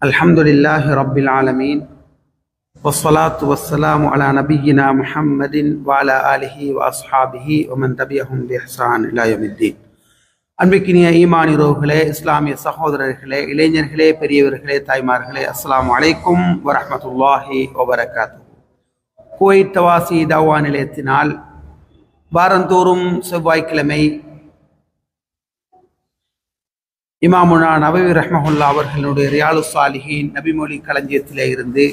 الحمد لله رب العالمين والصلاة والسلام على نبينا محمد وعلى آله وأصحابه ومن تبعهم بإحسان إلى يوم الدين. அன்பிக்கினிய ஈமானிரோர்களே, இஸ்லாமிய சகோதரர்களே, இளைஞர்களே, பெரியவர்களே, தாய்மார்களே, அஸ்ஸலாமு அலைக்கும் வரஹ்மத்துல்லாஹி வபரகாத்துஹு. குவைத் தவாசி தவா நிலையத்தினால் வாரந்தோறும் செவ்வாய்க்கிழமை இமாமுனா நபவி ரஹ்மஹுல்லா அவர்களுடைய ரியாலு சாலிஹீன் நபிமொழி களஞ்சியத்திலே இருந்து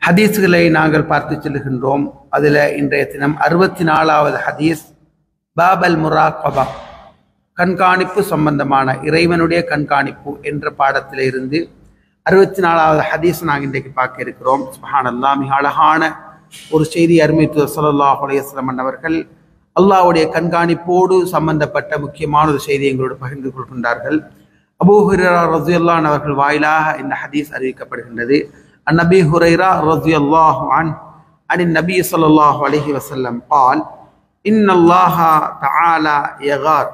ஹதீஸ்களை நாங்கள் பார்த்து செல்கின்றோம். அதில் இன்றைய தினம் 64வது ஹதீஸ் பாபல் முராகபா, கண்காணிப்பு சம்பந்தமான இறைவனுடைய கண்காணிப்பு என்ற பாடத்தில இருந்து 64வது ஹதீஸ் நாங்கள் இன்றைக்கு பார்க்க இருக்கிறோம். சுப்ஹானல்லாஹ், மிக அழகான ஒரு செய்தி அருமை தூதர் ஸல்லல்லாஹு அலைஹி வஸல்லம் அவர்கள் அல்லாஹ்வுடைய கண்காணிப்போடு சம்பந்தப்பட்ட முக்கியமான ஒரு செய்தியை எங்களோடு பகிர்ந்து கொள்கின்றார்கள். அபூ ஹுரைரா ரலியல்லாஹு அன்ஹு அவர்கள் வாயிலாக இந்த ஹதீஸ் அறிவிக்கப்படுகின்றது. அன்னபி ஹுரைரா ரலியல்லாஹு அன்ஹு அன் நபி ஸல்லல்லாஹு அலைஹி வஸல்லம் قال إن الله تعالى يغار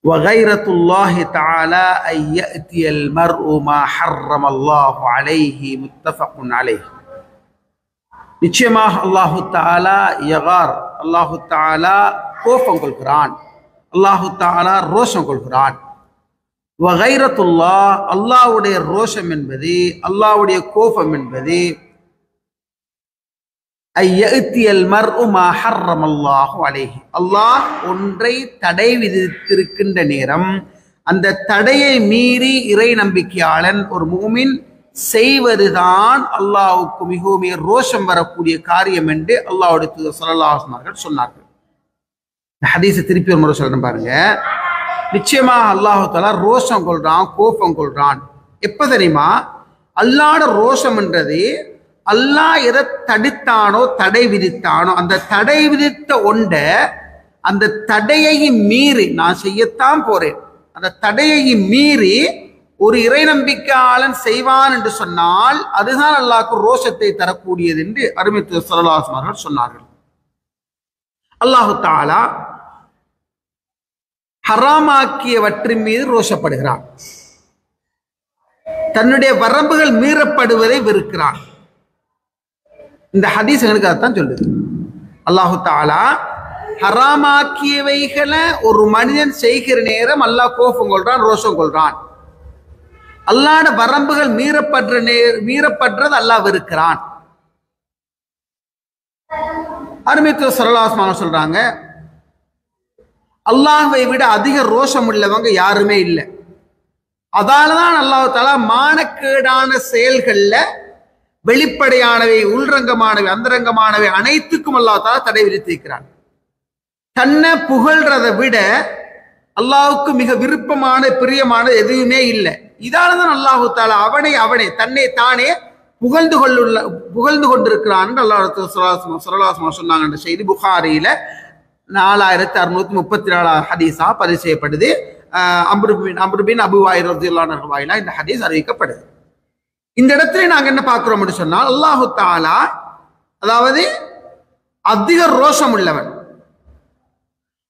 وغيرة الله تعالى أن يأتي المرء ما حرم الله عليه متفق عليه. நிச்சயமாக அல்லாஹு தஆலா யகார், அல்லாஹு தஆலா கோபம் கொள்கிறான், அல்லாஹு தஆலா ரோஷம் கொள்கிறான். வகைரத்துல்லாஹ், அல்லாஹ்வுடைய ரோஷம் என்பது, அல்லாஹ்வுடைய கோபம் என்பது ஐயத்தியல் மர்உ மா ஹர்ரமல்லாஹு அலைஹி, அல்லாஹ் ஒன்றை தடை விதித்திருக்கின்ற நேரம் அந்த தடையை மீறி இறை நம்பிக்கையாளன் ஒரு முஃமின் செய்வதுதான் அல்லாஹ்வுக்கு மிகவும் ரோஷம் வரக்கூடிய காரியம் என்று அல்லாஹ்வுடைய தூதர் ஸல்லல்லாஹு அலைஹி வஸல்லம் சொன்னார்கள். இந்த ஹதீஸை திருப்பி ஒரு முறை சொல்றேன் பாருங்க. நிச்சயமாக அல்லாஹ் தஆலா ரோஷம் கொள்றான், கோபம் கொள்றான். எப்ப தெரியுமா? அல்லாஹ்வோட ரோஷம் என்றது அல்லாஹ் எதை தடுத்தானோ, தடை விதித்தானோ, அந்த தடை விதித்த ஒன்றை அந்த தடையை மீறி நான் செய்யத்தான் போறேன், அந்த தடையை மீறி ஒரு இறை நம்பிக்கையாளன் செய்வான் என்று சொன்னால் அதுதான் அல்லாஹ்வுக்கு ரோஷத்தை தரக்கூடியது என்று அருமை தூதர் ஸல்லல்லாஹு அலைஹி வஸல்லம் சொன்னார்கள். அல்லாஹு தஆலா ஹராமாக்கியவற்றின் மீது ரோஷப்படுகிறான், தன்னுடைய வரம்புகள் மீறப்படுவதை வெறுக்கிறான். இந்த ஹதீஸ் எங்களுக்கு அதான் சொல்லுது. அல்லாஹு தஆலா ஹராமாக்கியவைகளை ஒரு மனிதன் செய்கிற நேரம் அல்லாஹ் கோபம் கொள்றான், ரோஷம் கொள்றான். அல்லாஹ்வோட வரம்புகள் மீறப்படுறது அல்லாஹ் வெறுக்கிறான். அருமை தூதர் ஸல்லல்லாஹு அலைஹி வஸல்லம் சொல்றாங்க, அல்லாஹ்வை விட அதிக ரோஷம் உள்ளவங்க யாருமே இல்லை. அதாலதான் அல்லாஹ் தஆலா மானக்கேடான செயல்கள்ல வெளிப்படையானவை, உள்ரங்கமானவை, அந்தரங்கமானவை அனைத்துக்கும் அல்லாஹ் தஆலா தடை விதித்திருக்கிறான். தன்னை புகழ்றதை விட அல்லாஹ்வுக்கு மிக விருப்பமான பிரியமான எதுவுமே இல்லை. இதாலதான் அல்லாஹு தஆலா அவனை தன்னை தானே புகழ்ந்து கொண்டிருக்கிறான் என்று அல்லாஹ் ஸல்லல்லாஹு அலைஹி வஸல்லம் சொன்னாங்க. என்ற செய்தி புகாரியில 4634 ஹதீஸா பதிவு செய்யப்படுது. அம்ர் பின் அபூ வாயில் ரலியல்லாஹு அன்ஹு வாயிலா இந்த ஹதீஸ் அறிவிக்கப்படுது. இந்த இடத்துல நாங்க என்ன பார்க்கிறோம் என்று சொன்னால், அல்லாஹு தஆலா அதாவது அதிக ரோஷம் உள்ளவன்.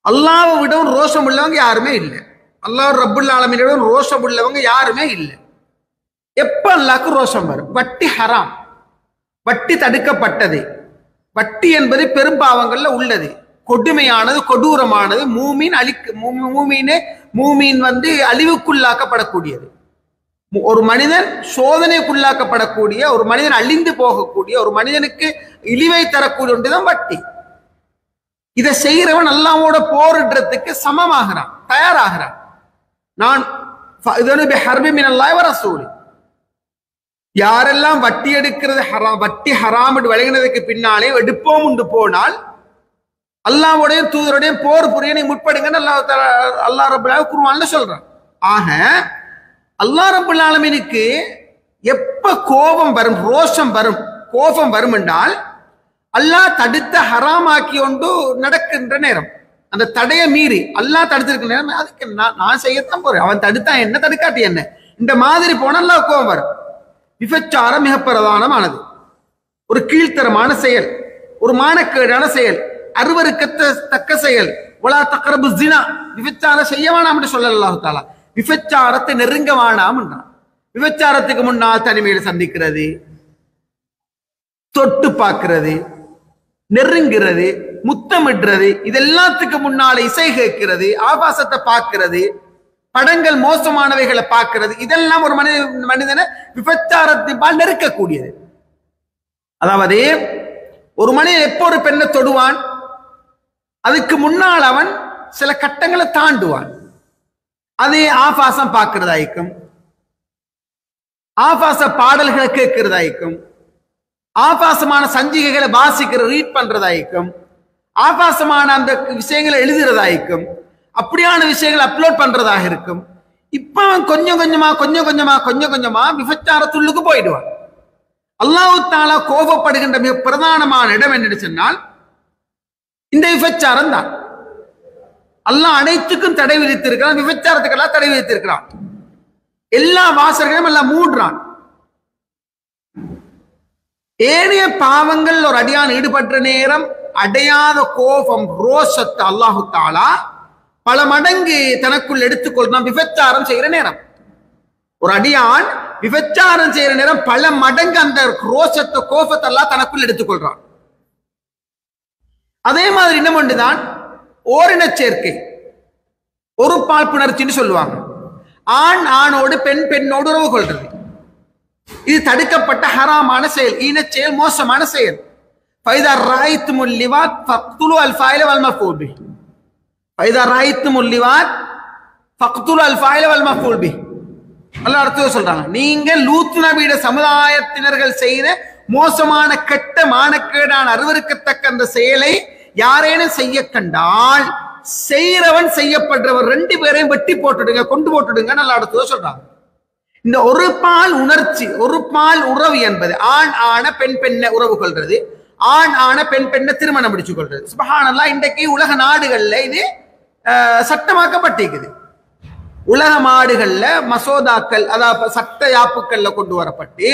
அல்லாஹ்வை விடவும் ரோஷம் உள்ளவங்க யாருமே இல்லை. அல்லாஹ் ரப்புல் ஆலமீனிடம் ரோஷம் உள்ளவங்க யாருமே இல்லை. எப்ப அல்லாஹ்க்கு ரோஷம் வரும்? வட்டி ஹராம், வட்டி தடுக்கப்பட்டது. வட்டி என்பது பெரும்பாவங்கள்ல உள்ளது, கொடுமையானது, கொடூரமானது. மூமீன் அழிவுக்குள்ளாக்கப்படக்கூடியது. ஒரு மனிதன் சோதனைக்குள்ளாக்கப்படக்கூடிய, ஒரு மனிதன் அழிந்து போகக்கூடிய, ஒரு மனிதனுக்கு இழிவை தரக்கூடிய ஒன்றுதான் வட்டி. இதை செய்கிறவன் அல்லாஹ்வோட போரிடுறதுக்கு சமமாகிறான், தயாராகிறான். நான் யாரெல்லாம் வட்டி எடுக்கிறது ஹராம், வட்டி ஹராம் என்று விளங்கினதுக்கு பின்னாலே எடுப்போம் உண்டு போனால் அல்லாஹ்வுடைய தூதருடைய போர் புரிய நீ முற்படுங்கன்னு அல்லாஹ் ரப்பல் ஆலமீன் குர்ஆன்ல சொல்றான். ஆக அல்லாஹ் ரப்பல் ஆலமீனுக்கு எப்ப கோபம் வரும், ரோஷம் வரும், கோபம் வரும் என்றால் அல்லாஹ் தடுத்த ஹராமாக்கி ஒன்று நடக்கின்ற நேரம், அந்த தடையை மீறி அல்லாஹ் தடுத்திருக்கிற நேரம், அதுக்கு நான் செய்யத்தான் போறேன், அவன் தடுத்தா என்ன, தடுக்காட்டி என்ன, இந்த மாதிரி போன அல்லாஹ் கோபம் வரும். விபச்சாரம் மிக பிரதானமானது, ஒரு கீழ்த்தரமான செயல், ஒரு மானக்கேடான செயல், அருவருக்கத்தக்க செயல். வலா தக்ரபு ஸினா, விபச்சாரம் செய்ய வேணாம் என்று சொல்லல அல்லாஹ் தஆலா. விபச்சாரத்தை நெருங்க வேணாம்ன்றான். விபச்சாரத்துக்கு முன்னால் தனிமையில் சந்திக்கிறது, தொட்டு பார்க்கிறது, நெருங்கிறது, முத்தமிடுறது, இதெல்லாத்துக்கு முன்னால இசை கேட்கிறது, ஆபாசத்தை பார்க்கிறது, படங்கள் மோசமானவைகளை பார்க்கிறது, இதெல்லாம் ஒரு மனிதனை விபச்சாரத்தின்பால் நெருக்கக்கூடியது. அதாவது ஒரு மனிதன் எப்போ ஒரு பெண்ணை தொடுவான், அதுக்கு முன்னால் அவன் சில கட்டங்களை தாண்டுவான். அதே ஆபாசம் பார்க்கிறதாய்க்கும், ஆபாச பாடல்களை கேட்கிறதாய்க்கும், ஆபாசமான சஞ்சிகைகளை வாசிக்கிற ரீட் பண்றதாய்க்கும், ஆபாசமான அந்த விஷயங்களை எழுதுறதாய்க்கும், அப்படியான விஷயங்களை அப்லோட் பண்றதாக இருக்கும். இப்ப அவன் கொஞ்சம் கொஞ்சமா விபச்சாரத்துள்ளுக்கு போயிடுவான். அல்லாஹ் தஆலா கோபப்படுகின்ற மிக பிரதானமான இடம் என்று சொன்னால் இந்த விபச்சாரம் தான். அல்லாஹ் அனைத்துக்கும் தடை விதித்திருக்கிறான், விபச்சாரத்துக்கெல்லாம் தடை விதித்திருக்கிறான். எல்லா வாசல்களையும் எல்லாம் மூடுறான். ஏனைய பாவங்கள் ஒரு அடியான் ஈடுபட்ட நேரம் அடையாத கோபம், ரோஷத்தை அல்லாஹு தஆலா பல மடங்கு தனக்குள் எடுத்துக்கொள்றான். விபச்சாரம் செய்கிற நேரம் ஒரு அடியான் விபச்சாரம் செய்கிற நேரம் பல மடங்கு அந்த ரோஷத்தை, கோபத்தை எல்லாம் தனக்குள் எடுத்துக்கொள்றான். அதே மாதிரி இன்னும் ஒன்றுதான் ஓரின சேர்க்கை, ஒரு பால் புணர்ச்சின்னு சொல்லுவாங்க. ஆண் ஆணோடு பெண் பெண்ணோடு உறவு கொள்றது, இது தடுக்கப்பட்ட ஹராமான செயல், ஈன செயல், மோசமான செயல். ஃபைதா ராய்த்துமுல் லிவாத் ஃபக்துலு அல் ஃபாயில வல் மஃபூல் பிஹி. ஃபைதா ராய்த்துமுல் லிவாத் ஃபக்துலு அல் ஃபாயில வல் மஃபூல் பிஹி. அல்லாஹ் அர்த்தம் சொல்றாங்க, நீங்க லூத் நபியுடைய சமுதாயத்தினர்கள் செய்த மோசமான கெட்ட மானக்கேடான அருவருக்கத்தக்க அந்த செயலை யாரேனும் செய்ய கண்டால் செய்யறவன் செய்யப்படுறவர் ரெண்டு பேரையும் வெட்டி போட்டுடுங்க, கொண்டு போட்டுடுங்க. நல்லா அடுத்தது சொல்றாங்க. இந்த ஒரு பால் உணர்ச்சி, ஒரு பால் உறவு என்பது ஆண் ஆன பெண் பெண்ணை உறவு கொள்றது, ஆண் ஆன பெண் பெண்ணை திருமணம் முடிச்சு கொள்றது. சுப்ஹானல்லாஹ், இன்றைக்கு உலக நாடுகள்ல இது சட்டமாக்கப்பட்டிருக்குது. உலக நாடுகள்ல மசோதாக்கள், அதாவது சட்ட யாப்புக்கள்ல கொண்டு வரப்பட்டு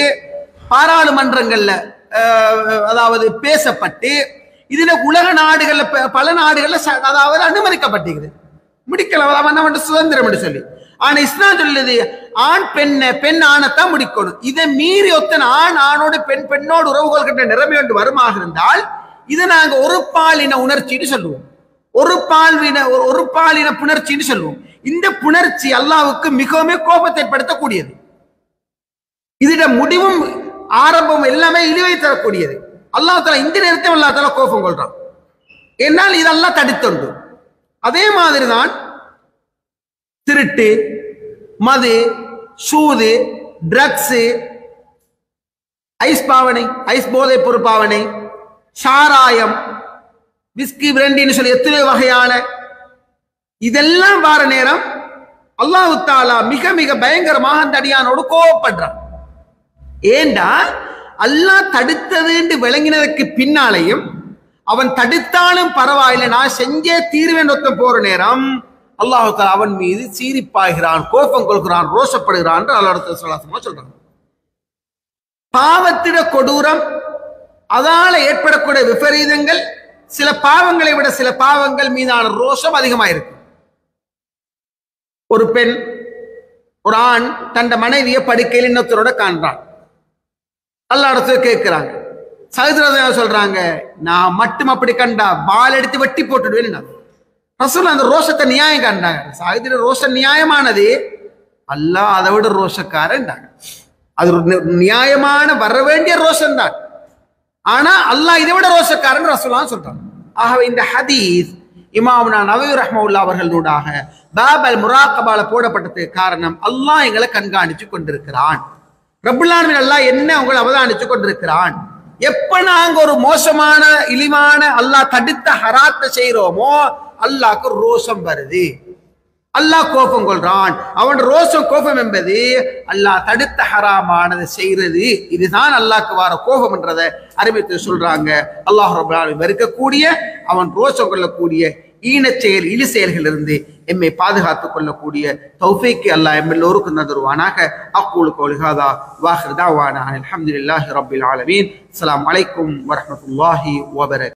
பாராளுமன்றங்கள்ல அதாவது பேசப்பட்டு இதுல உலக நாடுகள்ல பல நாடுகள்ல அதாவது அனுமதிக்கப்பட்டிருக்குது. முடிக்கலாம் சுதந்திரம் என்று சொல்லி. ஆனா இஸ்லாம் சொல்லுது ஆண் பெண்ணை, பெண் ஆணைத்தான் முடிக்கணும். இதை மீறி ஒத்தன் ஆண் ஆணோடு பெண் பெண்ணோடு உறவு கொள்கின்ற நிலைமை ஒன்று வருமாக இருந்தால் இதை நாங்க ஒரு பாலின உணர்ச்சின்னு சொல்லுவோம், ஒரு பாலின புணர்ச்சின்னு சொல்லுவோம். இந்த புணர்ச்சி அல்லாஹ்வுக்கு மிகவும் கோபத்தை ஏற்படுத்தக்கூடியது. இதோட முடிவும் ஆரம்பம் எல்லாமே இழிவை தரக்கூடியது. அல்லாஹ் தஆலா இந்த நேரத்தை அல்லாஹ் தஆலா கோபம் கொள்றான். என்னால் இதெல்லாம் தடுத்தொண்டு. அதே மாதிரிதான் திருட்டு, மது, சூது, ட்ரக்ஸ், ஐஸ் பாவனை, ஐஸ் போதை பொருள் பாவனை, சாராயம், விஸ்கி, பிராண்டின்னு சொல்லி எத்தனை வகையான இதெல்லாம் வார நேரம் அல்லாஹ் தஆலா மிக மிக பயங்கரமாக அந்த அடியானோடு கோபப்படுறான். ஏண்டா அல்லாஹ் தடுத்தது விளங்கினதுக்கு பின்னாலையும் அவன் தடுத்தாலும் பரவாயில்லை, நான் செஞ்சே தீர்வேன் ஒருத்தன் போற நேரம் அல்லாஹ் தஆலா அவன் மீது சீரிப்பாகிறான், கோபம் கொள்கிறான், ரோஷப்படுகிறான் என்று அல்லாஹ் சொல்றான். பாவத்திட கொடூரம், அதால ஏற்படக்கூடிய விபரீதங்கள், சில பாவங்களை விட சில பாவங்கள் மீதான ரோஷம் அதிகமாயிருக்கு. ஒரு பெண், ஒரு ஆண் தன் மனைவியை படுக்கையில் இன்னொருத்தரோட காண்றான். அல்லாஹ் இடத்துல கேட்கிறாங்க, சஹீதுரா சொல்றாங்க, நான் மட்டும் அப்படி கண்டா பால் எடுத்து வெட்டி போட்டுடுவேன். ரசூல் அந்த ரோஷத்தை நியாயம் கண்டாங்க. சஹீதுர ரோஷம் நியாயமானது, அல்லாஹ் அதை விட ரோஷக்காரன். அது ஒரு நியாயமான வர வேண்டிய ரோஷம் தான், ஆனா அல்லாஹ் இதை விட ரோஷக்காரன் ரசூலுல்லாஹ் சொல்றாங்க. ஆகவே இந்த ஹதீஸ் இமாமுனா நவவி ரஹ்மத்துல்லாஹி அவர்களூடாக பாபல் முராகபால போடப்பட்டதுக்கு காரணம் அல்லாஹ் எங்களை கண்காணிச்சு கொண்டிருக்கிறான். ரப்புல் ஆலமீன் அல்லாஹ் என்ன உங்களை அவதானிச்சு கொண்டிருக்கிறான். எப்ப நாங்க ஒரு மோசமான இழிவான அல்லாஹ் தடுத்த ஹராத்தை செய்யறோமோ அல்லாஹ்க்கு ரோஷம் வருது, அல்லாஹ் கோபம் கொள்றான். அவன் ரோஷம் கோபம் என்பது அல்லாஹ் தடுத்த ஹராமானதை செய்யறது, இதுதான் அல்லாஹ்க்கு வர கோபம் என்றதை அறிவித்து சொல்றாங்க. அல்லாஹ் ரப்பல் ஆலமீன் வெறுக்கக்கூடிய, அவன் ரோஷம் கொள்ளக்கூடிய ஈன செயல், இழி செயல்களிலிருந்து எம்மை பாதுகாத்துக் கொள்ளக்கூடிய தௌஃபீக்கை அல்லாஹ் எல்லோருக்கும் தருவானாக. அக்கூலு கௌலி ஹாதா வ ஆகிரு தஅவானா அல்ஹம்துலில்லாஹி ரப்பில் ஆலமீன். அஸ்ஸலாமு அலைக்கும் வ ரஹ்மத்துல்லாஹி வ பரகாத்துஹு.